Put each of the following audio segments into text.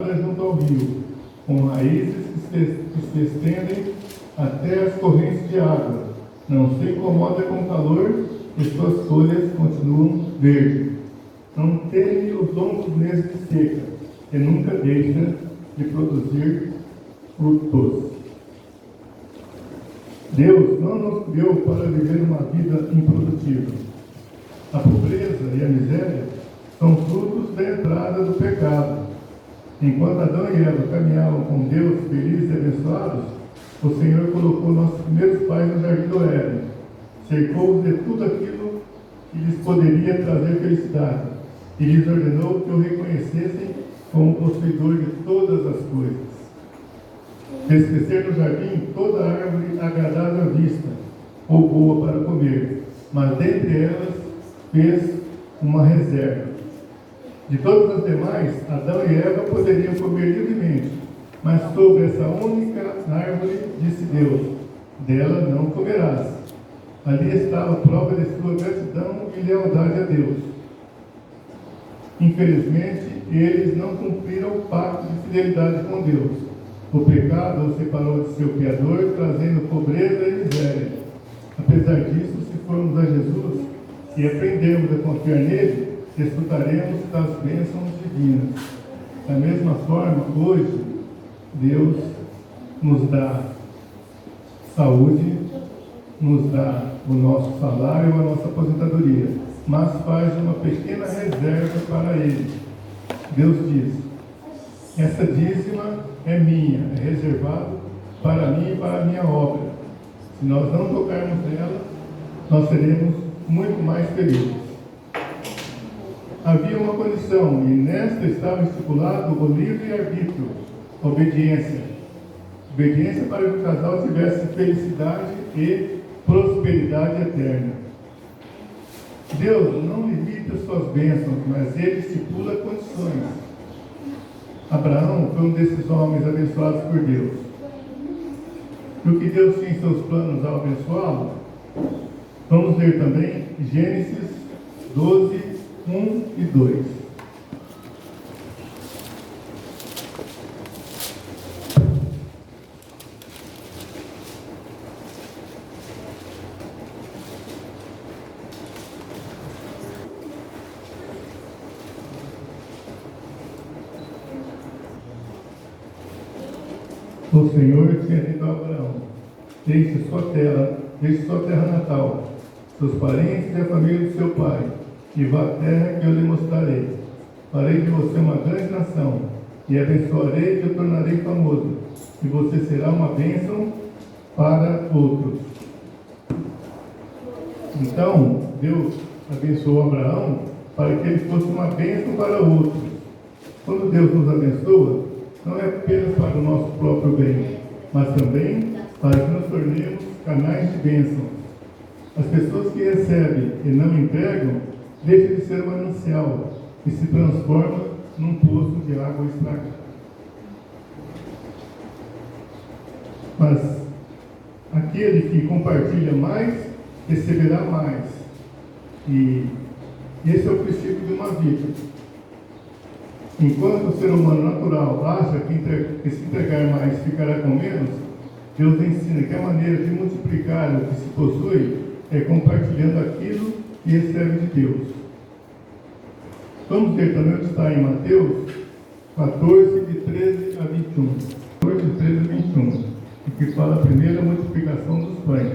junto ao rio, com raízes que se estendem até as correntes de água. Não se incomoda com o calor e suas folhas continuam verdes. Não teme os longos meses de seca e nunca deixa de produzir frutos. Deus não nos criou para viver uma vida improdutiva. A pobreza e a miséria são frutos da entrada do pecado. Enquanto Adão e Eva caminhavam com Deus felizes e abençoados, o Senhor colocou nossos primeiros pais no jardim do Éden, cercou-os de tudo aquilo que lhes poderia trazer felicidade, e lhes ordenou que o reconhecessem como possuidor de todas as coisas. Fez crescer no jardim toda árvore agradável à vista, ou boa para comer, mas dentre elas fez uma reserva. De todas as demais, Adão e Eva poderiam comer livremente, mas sobre essa única árvore disse Deus: dela não comerás. Ali estava a prova de sua gratidão e lealdade a Deus. Infelizmente, eles não cumpriram o pacto de fidelidade com Deus. O pecado os separou de seu Criador, trazendo pobreza e miséria. Apesar disso, se formos a Jesus e aprendermos a confiar nele, desfrutaremos das bênçãos divinas. Da mesma forma, hoje, Deus nos dá saúde, nos dá o nosso salário, a nossa aposentadoria, mas faz uma pequena reserva para Ele. Deus diz: essa dízima é minha, é reservado para mim e para a minha obra. Se nós não tocarmos nela, nós seremos muito mais felizes. Havia uma condição, e nesta estava estipulado o livre-arbítrio, obediência. Obediência para que o casal tivesse felicidade e prosperidade eterna. Deus não limita suas bênçãos, mas Ele estipula condições. Abraão foi um desses homens abençoados por Deus. E o que Deus tinha em seus planos ao abençoá-lo? Vamos ler também Gênesis 12, 1 e 2. O Senhor tinha dito a Abraão: deixe sua terra natal, seus parentes e a família de seu pai, e vá à terra que eu lhe mostrarei. Farei de você uma grande nação, e abençoarei e te tornarei famoso, e você será uma bênção para outros. Então, Deus abençoou Abraão para que ele fosse uma bênção para outros. Quando Deus nos abençoa, não é apenas para o nosso próprio bem, mas também para que nos tornemos canais de bênção. As pessoas que recebem e não entregam deixam de ser manancial e se transforma num poço de água estragada. Mas aquele que compartilha mais, receberá mais. E esse é o princípio de uma vida. Enquanto o ser humano natural acha que se entregar mais ficará com menos, Deus ensina que a maneira de multiplicar o que se possui é compartilhando aquilo que recebe de Deus. Vamos ver também o que está em Mateus 14, de 13 a 21. 14, de 13 a 21, que fala a primeira multiplicação dos pães.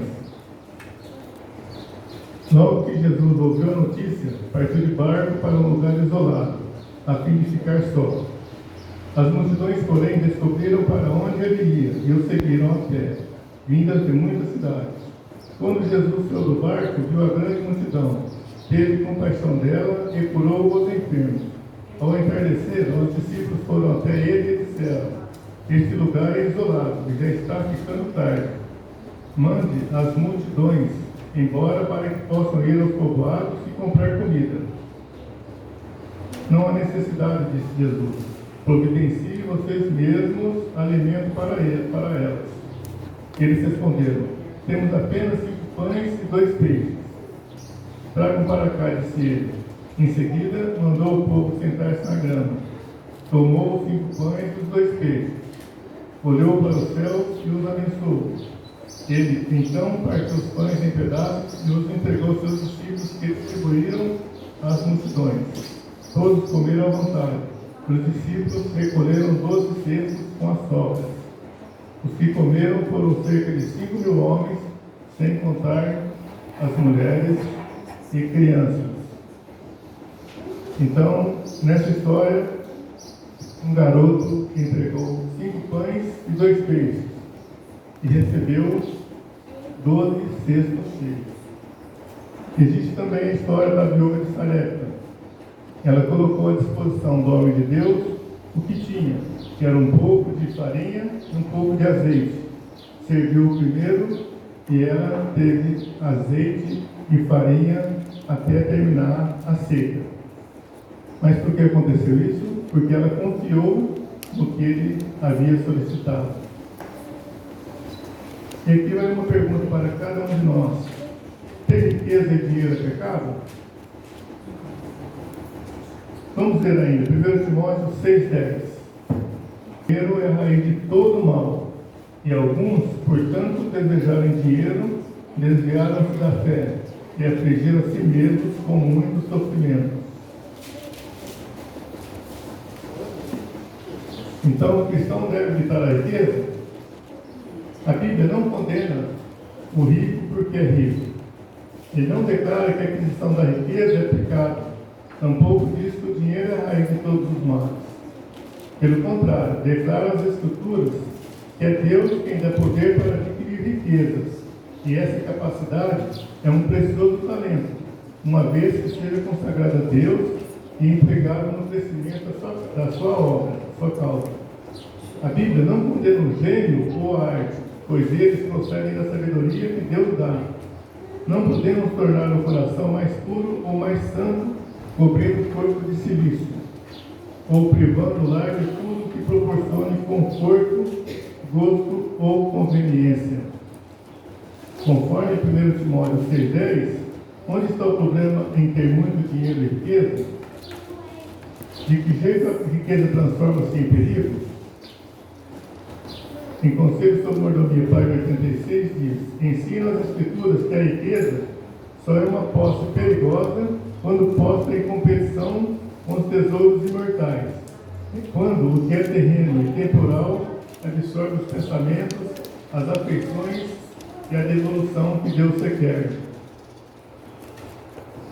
Logo que Jesus ouviu a notícia, partiu de barco para um lugar isolado, a fim de ficar só. As multidões, porém, descobriram para onde ele ia e o seguiram a pé, vindas de muitas cidades. Quando Jesus saiu do barco, viu a grande multidão, teve compaixão dela e curou os enfermos. Ao entardecer, os discípulos foram até ele e disseram: este lugar é isolado e já está ficando tarde. Mande as multidões embora para que possam ir aos povoados e comprar comida. Não há necessidade, disse Jesus. Providenciem vocês mesmos alimento para elas. Eles responderam: temos apenas 5 pães e 2 peixes. Tragam para cá, disse ele. Em seguida, mandou o povo sentar-se na grama. tomou os 5 pães e os 2 peixes, olhou para os céus e os abençoou. Ele então partiu os pães em pedaços e os entregou aos seus discípulos, que distribuíram às multidões. Todos comeram à vontade. Os discípulos recolheram 12 cestos com as sobras. Os que comeram foram cerca de 5.000 homens, sem contar as mulheres e crianças. Então, nessa história, um garoto entregou 5 pães e 2 peixes e recebeu 12 cestos cheios. Existe também a história da viúva de Sarepta. Ela colocou à disposição do homem de Deus o que tinha, que era um pouco de farinha e um pouco de azeite. Serviu o primeiro e ela teve azeite e farinha até terminar a seca. Mas por que aconteceu isso? Porque ela confiou no que ele havia solicitado. E aqui vai uma pergunta para cada um de nós. Ter riqueza e dinheiro é pecado? Vamos ver ainda, 1 Timóteo 6,10. Dinheiro é a raiz de todo mal, e alguns, por tanto desejarem dinheiro, desviaram-se da fé e afligiram a si mesmos com muito sofrimento. Então, o cristão deve evitar a riqueza? A Bíblia não condena o rico porque é rico. Ele não declara que a aquisição da riqueza é pecado. Tampouco diz que o dinheiro é a raiz de todos os males. Pelo contrário, declara as Escrituras que é Deus quem dá poder para adquirir riquezas. E essa capacidade é um precioso talento, uma vez que seja consagrado a Deus e empregado no crescimento da sua obra, da sua causa. A Bíblia não condena o gênio ou a arte, pois eles procedem da sabedoria que Deus dá. Não podemos tornar o coração mais puro ou mais santo cobrindo o corpo de silício, ou privando o lar de tudo que proporcione conforto, gosto ou conveniência. Conforme 1 Timóteo 6,10, onde está o problema em ter muito dinheiro e riqueza? De que jeito a riqueza transforma-se em perigo? Em Conselho sobre Mordomia, página 86, diz: ensina as Escrituras que a riqueza só é uma posse perigosa quando posta em competição com os tesouros imortais, e quando o que é terreno e temporal absorve os pensamentos, as afeições e a devolução que Deus requer.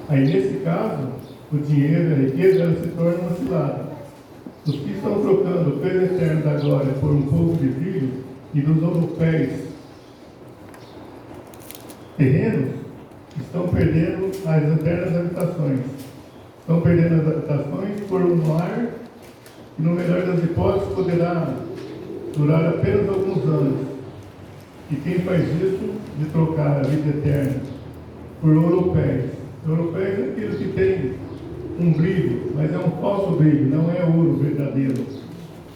Aí, nesse caso, o dinheiro e a riqueza ela se tornam uma cilada. Os que estão trocando o peso eterno da glória por um pouco de brilho e dos ouro-pés terrenos estão perdendo as eternas habitações. Estão perdendo as habitações por um lar que, no melhor das hipóteses, poderá durar apenas alguns anos. E quem faz isso de trocar a vida eterna por ouro-pés? Ouro-pés é aquilo que tem um brilho, mas é um falso brilho, não é ouro verdadeiro.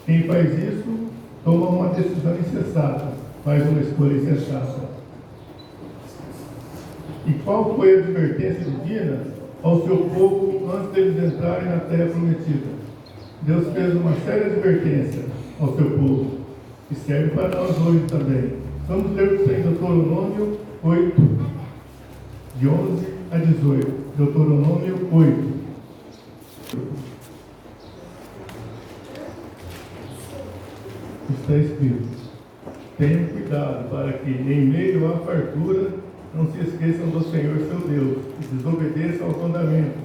Quem faz isso toma uma decisão insensata, faz uma escolha insensata. E qual foi a advertência divina ao seu povo antes deles entrarem na terra prometida? Deus fez uma séria advertência ao seu povo, que serve para nós hoje também. Vamos ler o Deuteronômio 8, de 11 a 18. Deuteronômio 8. Está escrito: tenham cuidado para que, em meio à fartura, não se esqueçam do Senhor seu Deus, e desobedeçam aos mandamentos,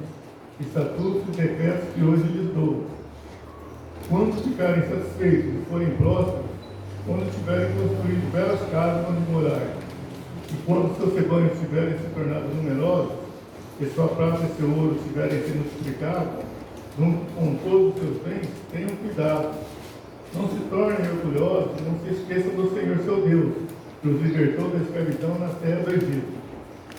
estatutos e decretos que hoje lhes dou. Quando ficarem satisfeitos e forem prósperos, quando tiverem construído belas casas onde morar, e quando seus rebanhos tiverem se tornado numerosos, e sua prata e seu ouro tiverem se multiplicado, junto com todos os seus bens, tenham cuidado. Não se tornem orgulhosos e não se esqueçam do Senhor seu Deus, que os libertou da escravidão na terra do Egito.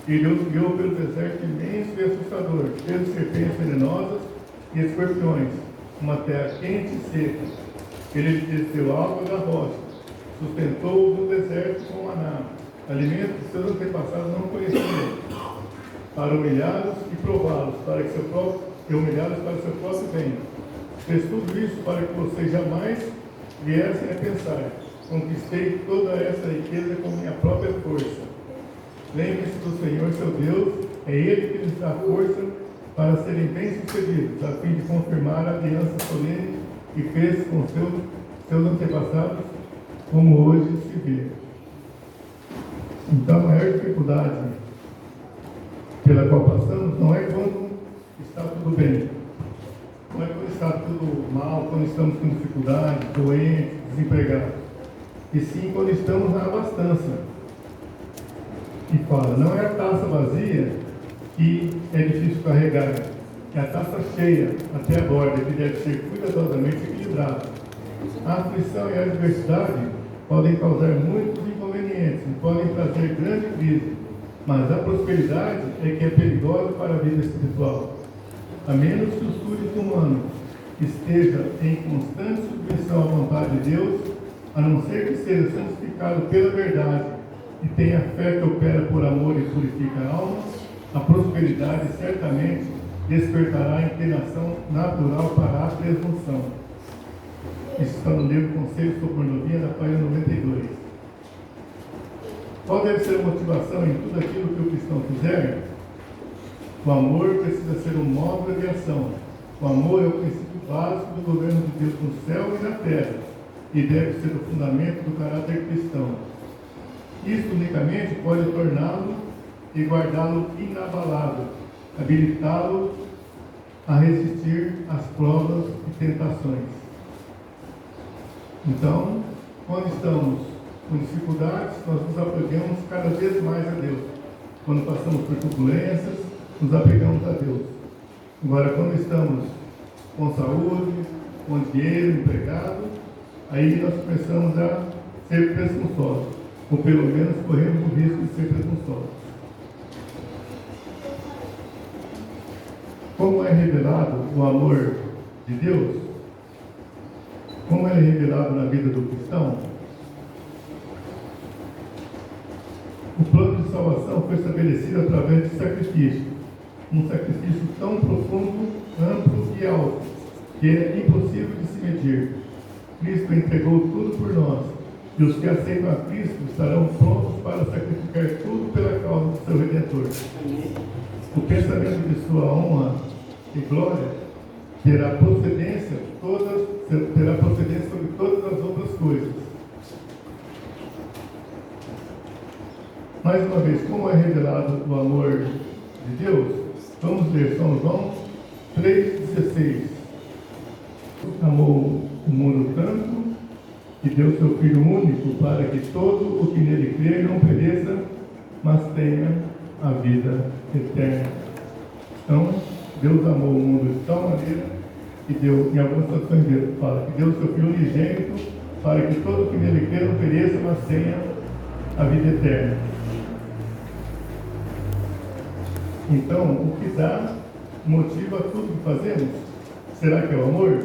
Ele os guiou pelo deserto imenso e assustador, cheio de serpentes venenosas e escorpiões, uma terra quente e seca. Ele lhes desceu água da rocha, sustentou-os no deserto com maná, alimento que seus antepassados não conheciam, para humilhá-los e prová-los, para o seu próprio bem. Fez tudo isso para que vocês jamais viessem a pensar: conquistei toda essa riqueza com minha própria força. Lembre-se do Senhor seu Deus, é Ele que lhes dá força para serem bem-sucedidos, a fim de confirmar a aliança solene que fez com seus antepassados, como hoje se vê. Então, a maior dificuldade pela qual passamos não é quando está tudo bem, não é quando está tudo mal, quando estamos com dificuldade, doentes, desempregados, e sim quando estamos na abastança. E fala, não é a taça vazia que é difícil carregar, é a taça cheia até a borda, que deve ser cuidadosamente equilibrada. A aflição e a adversidade podem causar muitos inconvenientes e podem trazer grande crise, mas a prosperidade é que é perigosa para a vida espiritual. A menos que o súdito humano esteja em constante submissão à vontade de Deus, a não ser que seja santificado pela verdade e tenha fé que opera por amor e purifica a alma, a prosperidade certamente despertará a inclinação natural para a presunção. Isso está no livro Conselhos sobre Pornografia, na página 92. Qual deve ser a motivação em tudo aquilo que o cristão fizer? O amor precisa ser um modo de ação. O amor é o princípio básico do governo de Deus no céu e na terra, e deve ser o fundamento do caráter cristão. Isto unicamente pode torná-lo e guardá-lo inabalável, habilitá-lo a resistir às provas e tentações. Então, quando estamos com dificuldades, nós nos apegamos cada vez mais a Deus. Quando passamos por turbulências, nos apegamos a Deus. Agora, quando estamos com saúde, com dinheiro, empregado, aí nós começamos a ser presunçosos, ou pelo menos corremos o risco de ser presunçosos. Como é revelado o amor de Deus? Como é revelado na vida do cristão? O plano de salvação foi estabelecido através de sacrifício. Um sacrifício tão profundo, amplo e alto, que é impossível de se medir. Cristo entregou tudo por nós, e os que aceitam a Cristo estarão prontos para sacrificar tudo pela causa do seu Redentor. O pensamento de sua honra e glória terá procedência sobre todas as outras coisas. Mais uma vez, como é revelado o amor de Deus? Vamos ler São João 3,16. Amou o mundo tanto que deu seu Filho único para que todo o que nele crê não pereça, mas tenha a vida eterna. Então, Deus amou o mundo de tal maneira que deu, em algumas traduções dele, fala que deu seu Filho unigênito para que todo o que nele crê não pereça, mas tenha a vida eterna. Então, o que dá motivo a tudo que fazemos? Será que é o amor?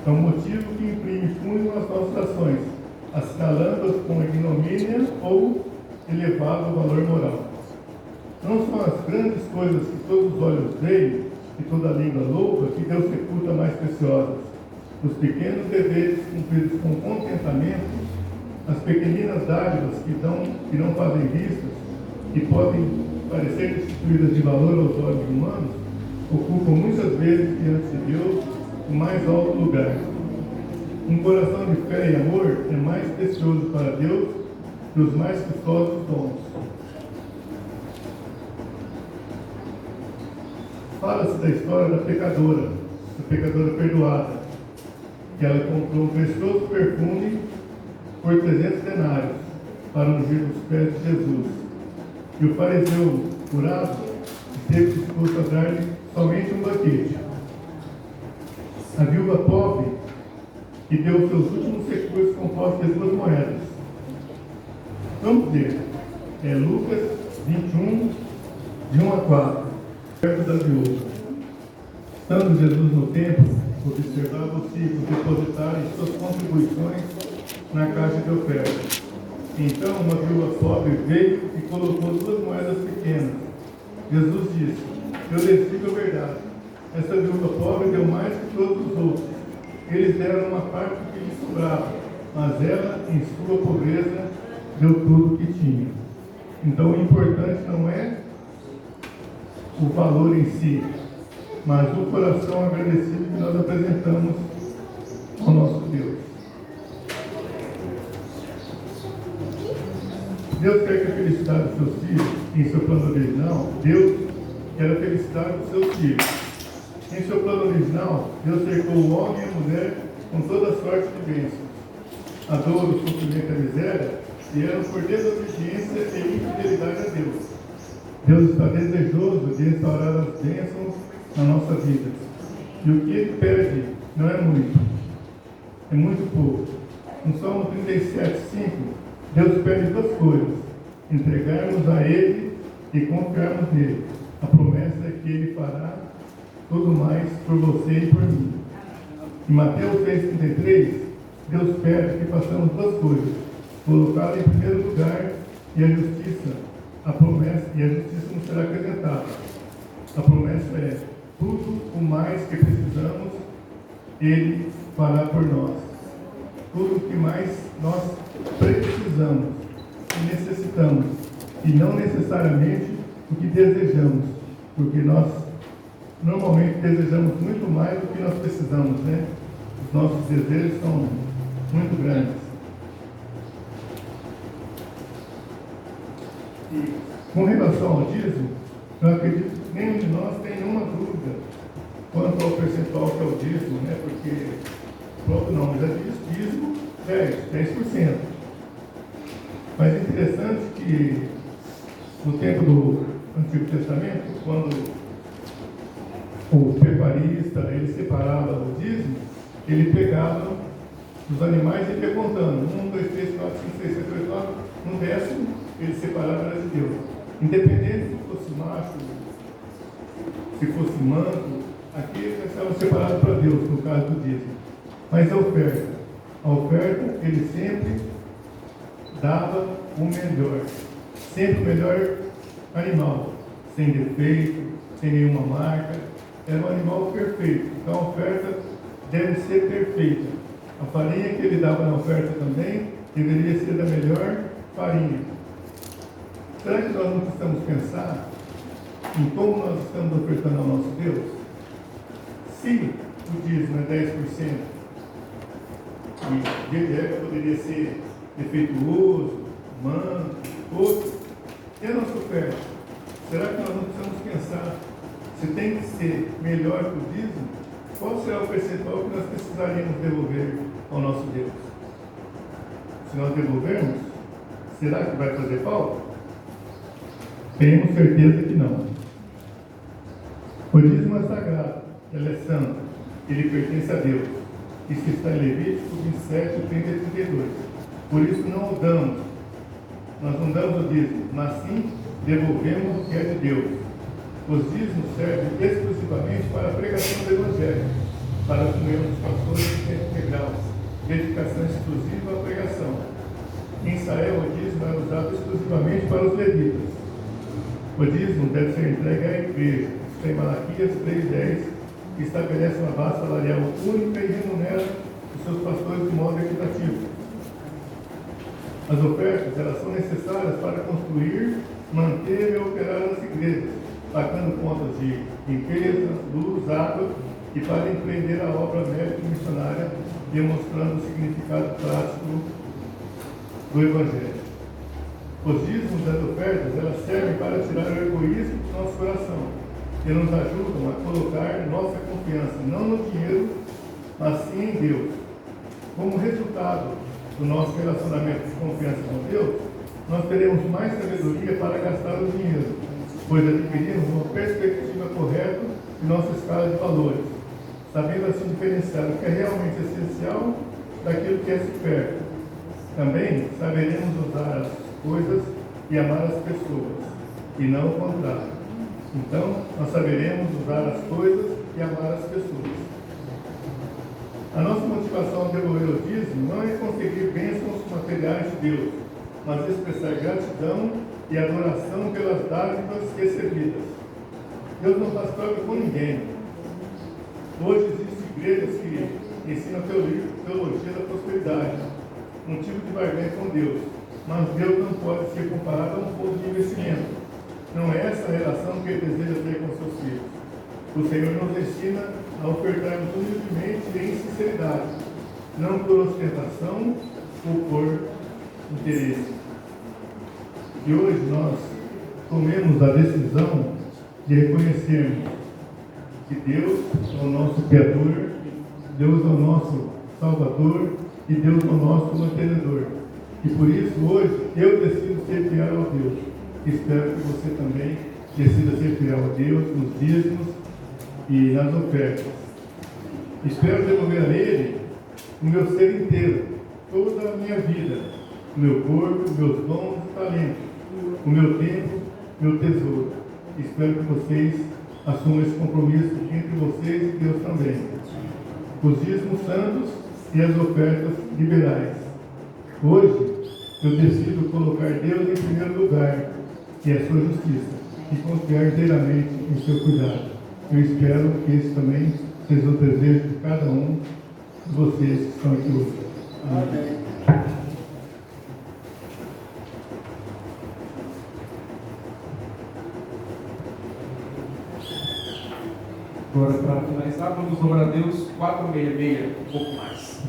É um motivo que imprime fundo nas nossas ações, assinalando-as com ignomínia ou elevado valor moral. Não são as grandes coisas que todos os olhos veem e toda a língua louva que Deus reputa mais preciosas. Os pequenos deveres cumpridos com contentamento, as pequeninas dádivas que não fazem vistas e podem parecer destituídas de valor aos olhos humanos, ocupam muitas vezes diante de Deus o mais alto lugar. Um coração de fé e amor é mais precioso para Deus que os mais custosos dons. Fala-se da história da pecadora perdoada, que ela comprou um precioso perfume por 300 denários para ungir os pés de Jesus. E o fariseu curado esteve disposto a dar-lhe somente um banquete. A viúva pobre, que deu seus últimos recursos compostos de 2 moedas. Vamos ver, Lucas 21, de 1 a 4, perto da viúva. Estando Jesus no templo, observava os filhos depositarem suas contribuições na caixa de oferta. Então uma viúva pobre veio e colocou 2 moedas pequenas. Jesus disse: eu lhes digo a verdade, Essa viúva pobre deu mais que todos os outros. Eles deram uma parte do que lhes sobrava, mas ela, em sua pobreza, deu tudo o que tinha. Então, o importante não é o valor em si, mas o coração agradecido que nós apresentamos ao nosso Deus. Deus quer que a felicidade dos seus filhos, em seu plano original, Deus quer a felicidade dos seus filhos. Em seu plano original, Deus cercou o homem e a mulher com toda sorte de bênçãos. A dor, o sofrimento e a miséria vieram por desobediência e infidelidade a Deus. Deus está desejoso de restaurar as bênçãos na nossa vida. E o que Ele pede não é muito, é muito pouco. No Salmo 37:5, Deus pede duas coisas: entregarmos a Ele e confiarmos nele. A promessa é que Ele fará tudo mais por você e por mim. Em Mateus 6,33, Deus pede que façamos duas coisas: colocá-lo em primeiro lugar e a justiça nos será acrescentada. A promessa é: tudo o mais que precisamos, Ele fará por nós. Tudo o que mais nós precisamos e necessitamos, e não necessariamente o que desejamos, porque nós normalmente desejamos muito mais do que nós precisamos, né? Os nossos desejos são muito grandes. E com relação ao dízimo, eu acredito que nenhum de nós tem nenhuma dúvida quanto ao percentual que é o dízimo, né? Porque o próprio nome já diz dízimo 10%. Mas é interessante que no tempo do Antigo Testamento, quando o pecuarista ele separava o dízimo, ele pegava os animais e ia contando: 1, 2, 3, 4, 5, 6, 7, 8, 9, no décimo ele separava era de Deus. Independente se fosse macho, se fosse manco, aqui ele estava separado para Deus, no caso do dízimo. Mas a oferta ele sempre dava o melhor, sempre o melhor animal, sem defeito, sem nenhuma marca, era um animal perfeito. Então a oferta deve ser perfeita. A farinha que ele dava na oferta também deveria ser da melhor farinha. Será que nós não precisamos pensar em como nós estamos ofertando ao nosso Deus? Se o dízimo é 10%, e de poderia ser defeituoso, manco, outro, e a nossa oferta? Será que nós não precisamos pensar se tem que ser melhor que o dízimo? Qual será o percentual que nós precisaríamos devolver ao nosso Deus? Se nós devolvermos, será que vai fazer falta? Temos certeza que não. O dízimo é sagrado, ele é santo, ele pertence a Deus. Isso está em Levítico 27, 30 e 32. Por isso não o damos. Nós não damos o dízimo, mas sim devolvemos o que é de Deus. Os dízimos servem exclusivamente para a pregação do Evangelho, para a comunhão dos pastores de tempo integral, dedicação exclusiva à pregação. Em Israel, o dízimo era usado exclusivamente para os levitas. O dízimo deve ser entregue à igreja. Isso tem Malaquias 3:10, que estabelece uma base salarial única e remunera os seus pastores de modo equitativo. As ofertas, elas são necessárias para construir, manter e operar as igrejas, pagando contas de limpeza, luz, água, e para empreender a obra médico-missionária, demonstrando o significado prático do Evangelho. Os dízimos das ofertas, elas servem para tirar o egoísmo do nosso coração e nos ajudam a colocar nossa confiança não no dinheiro, mas sim em Deus. Como resultado do nosso relacionamento de confiança com Deus, nós teremos mais sabedoria para gastar o dinheiro, pois adquirimos uma perspectiva correta de nossa escala de valores, sabendo assim diferenciar o que é realmente essencial daquilo que é supérfluo. Também saberemos usar as coisas e amar as pessoas, e não o contrário. Então, nós saberemos usar as coisas e amar as pessoas. A nossa motivação de devolver o dízimo não é conseguir bênçãos materiais de Deus, mas expressar gratidão e adoração pelas dádivas recebidas. Deus não faz troca com ninguém. Hoje existem igrejas que ensinam teologia da prosperidade, um tipo de barganha com Deus. Mas Deus não pode ser comparado a um fundo de investimento. Não é essa a relação que Ele deseja ter com seus filhos. O Senhor nos ensina a ofertarmos humildemente e em sinceridade, não por ostentação ou por interesse. E hoje nós tomemos a decisão de reconhecermos que Deus é o nosso Criador, Deus é o nosso Salvador e Deus é o nosso mantenedor. E por isso hoje eu decido ser fiel a Deus. Espero que você também decida ser fiel a Deus nos dízimos e nas ofertas. Espero devolver a Ele o meu ser inteiro, toda a minha vida, o meu corpo, meus dons e talentos, o meu tempo, meu tesouro. Espero que vocês assumam esse compromisso entre vocês e Deus também. Os dízimos santos e as ofertas liberais. Hoje, eu decido colocar Deus em primeiro lugar e a sua justiça e confiar inteiramente em seu cuidado. Eu espero que esse também seja o desejo de cada um de vocês que estão aqui hoje. Amém. Agora, para finalizar, vamos louvar a Deus 466, um pouco mais.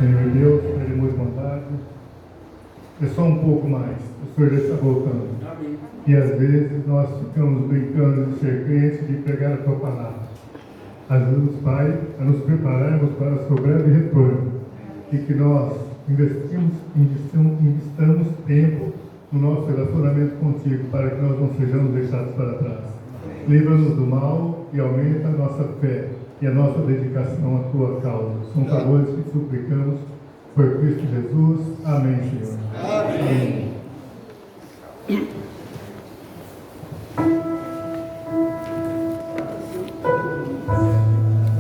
Senhor Deus, teremos bondade. É só um pouco mais. O Senhor já está voltando. Amém. E às vezes nós ficamos brincando de ser crente, de pregar a tua palavra. Ajuda-nos, Pai, a nos prepararmos para o seu breve retorno e que nós investamos tempo no nosso relacionamento contigo para que nós não sejamos deixados para trás. Livra-nos do mal e aumenta a nossa fé e a nossa dedicação à tua causa. São favores que suplicamos por Cristo Jesus. Amém, Senhor. Amém.